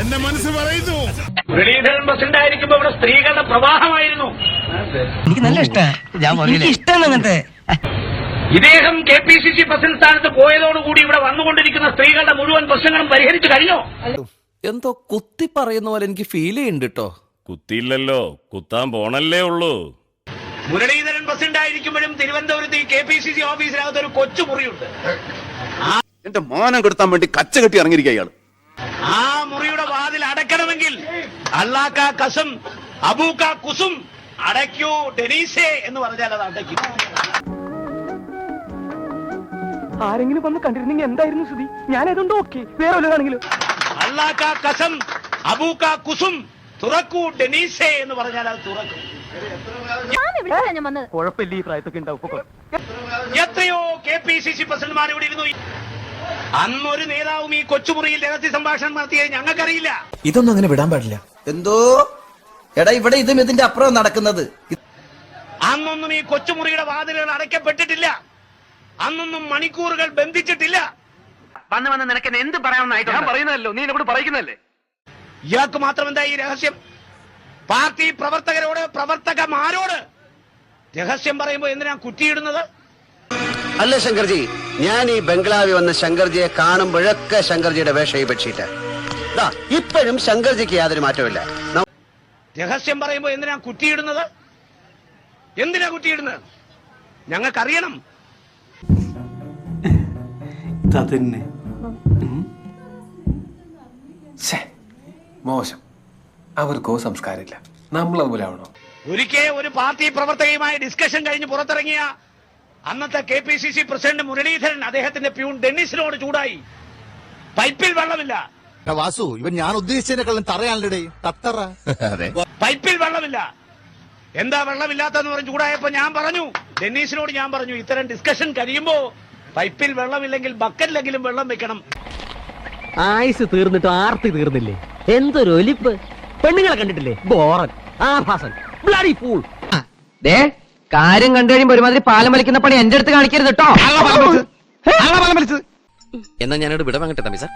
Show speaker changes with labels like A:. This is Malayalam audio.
A: എന്റെ മനസ്സ് പറയുന്നു.
B: മുരളീധരൻ പ്രസിഡന്റ് ആയിരിക്കുമ്പോ ഇവിടെ സ്ത്രീകളുടെ പ്രവാഹമായിരുന്നു.
C: എനിക്ക് നല്ല ഇഷ്ടമാണ്. ഇഷ്ടമാണ് അങ്ങനത്തെ.
B: ഇദ്ദേഹം KPCC പ്രസിഡന്റ് സ്ഥാനത്ത് പോയതോടുകൂടി ഇവിടെ വന്നുകൊണ്ടിരിക്കുന്ന സ്ത്രീകളുടെ മുഴുവൻ പ്രശ്നങ്ങളും പരിഹരിച്ചു കഴിഞ്ഞോ?
D: എന്തോ കുത്തി പറയുന്ന പോലെ എനിക്ക് ഫീൽ ചെയ്യുന്നുണ്ട് കേട്ടോ.
A: കുത്തിയില്ലല്ലോ, കുത്താൻ പോണല്ലേ ഉള്ളൂ.
B: മുരളീധരൻ പ്രസിഡന്റ് ആയിരിക്കുമ്പോഴും തിരുവനന്തപുരത്ത് ഈ KPCC ഓഫീസിനകത്ത് ഒരു കൊച്ചു മുറിയുണ്ട്.
E: എന്റെ മാനം കെടുത്താൻ വേണ്ടി കച്ച കെട്ടി ഇറങ്ങിയിരിക്കുക ഇയാള്.
B: ആ മുറിയുടെ വാതിൽ അടക്കണമെങ്കിൽ അള്ളാക്ക കസം അബൂക്ക കുസും അടയ്ക്കൂ ഡെനീസേ എന്ന് പറഞ്ഞാൽ അത് അടയ്ക്കും.
C: ആരെങ്കിലും വന്ന് കണ്ടിരുന്നെങ്കിൽ എന്തായിരുന്നു സ്ഥിതി? ഞാൻ ഏതുകൊണ്ട് ഓക്കെ, വേറെ വല്ലതാണെങ്കിലും.
B: അള്ളാക്ക കസം അബൂക്ക കുസും തുറക്കൂ ഡെനീസേ എന്ന് പറഞ്ഞാൽ അത് തുറക്കും.
C: കുഴപ്പമില്ല, ഈ പ്രായത്തൊക്കെ ഉണ്ടാവും.
B: എത്രയോ KPCC പ്രസിഡന്റുമാർ ഇവിടെ ഇരുന്നു. അന്നൊരു നേതാവും ഈ കൊച്ചുമുറിയിൽ രഹസ്യ സംഭാഷണം നടത്തിയത് ഞങ്ങൾക്കറിയില്ല.
D: ഇതൊന്നും അങ്ങനെ വിടാൻ പാടില്ല.
F: എന്തോ എടാ, ഇവിടെ ഇതും ഇതിന്റെ അപ്പുറം നടക്കുന്നത്.
B: അന്നൊന്നും ഈ കൊച്ചുമുറിയുടെ വാതിലുകൾ അടയ്ക്കപ്പെട്ടിട്ടില്ല. അന്നൊന്നും മണിക്കൂറുകൾ ബന്ധിച്ചിട്ടില്ല.
C: വന്ന് നിനക്ക് എന്ത് പറയാമെന്നായിട്ട് ഞാൻ പറയുന്നല്ലോ, നീ എന്നോട് പറയുന്നല്ലേ.
B: ഇയാൾക്ക് മാത്രം എന്താ ഈ രഹസ്യം? പാർട്ടി പ്രവർത്തകരോട് പ്രവർത്തകമാരോട് രഹസ്യം പറയുമ്പോ എന്തിനാ കുറ്റിയിടുന്നത്?
G: അല്ല ശങ്കർജി, ഞാൻ ഈ ബംഗ്ലാവിൽ വന്ന ശങ്കർജിയെ കാണുമ്പോഴൊക്കെ ശങ്കർജിയുടെ വേഷം പക്ഷിട്ട് ഇപ്പോഴും ശങ്കർജിക്ക് യാതൊരു മാറ്റമില്ല.
B: രഹസ്യം പറയുമ്പോ എന്തിനാ കുറ്റിയിടുന്നത്? എന്തിനാ കുറ്റിയിടുന്നത്? ഞങ്ങൾക്കറിയണം.
D: അതന്നെ മോശം. അവർക്കോ സംസ്കാരമില്ല, നമ്മളതുപോലെ ആവണോ?
B: ഒരിക്കൽ ഒരു പാർട്ടി പ്രവർത്തകയുമായി ഡിസ്കഷൻ കഴിഞ്ഞ് പുറത്തിറങ്ങിയ അന്നത്തെ KPCC പ്രസിഡന്റ് മുരളീധരൻ അദ്ദേഹത്തിന്റെ പ്യൂൺ ഡെന്നിസിനോട് ചൂടായി. പൈപ്പിൽ വെള്ളമില്ല.
H: വാസു, ഇവൻ ഞാൻ ഉദ്ദേശിച്ചതിനെക്കാളും തറയാണല്ലേ തത്തറ.
B: പൈപ്പിൽ വെള്ളമില്ല. എന്താ വെള്ളമില്ലാത്തെന്ന് പറഞ്ഞ് ചൂടായപ്പോ ഞാൻ പറഞ്ഞു, ഡെന്നീസിനോട് ഞാൻ പറഞ്ഞു, ഇത്തരം ഡിസ്കഷൻ കഴിയുമ്പോ പൈപ്പിൽ വെള്ളമില്ലെങ്കിൽ ബക്കറ്റിലെങ്കിലും വെള്ളം വെക്കണം.
C: ആയുസ് തീർന്നിട്ട് ആർത്തി തീർന്നില്ലേ? എന്തൊരു ഒലിപ്പ്. പെണ്ണുങ്ങളെ കണ്ടിട്ടില്ലേ? ബോറൻ, ആഭാസൻ, ബ്ലഡി ഫൂൾ. കാര്യം കണ്ടു കഴിയുമ്പോ ഒരുമാതിരി പാലം വലിക്കുന്ന പണി എന്റെ അടുത്ത് കാണിക്കരുത് കേട്ടോ.
D: എന്നാ ഞാനോട് വിട വാങ്ങട്ടെ തമ്പി സാർ.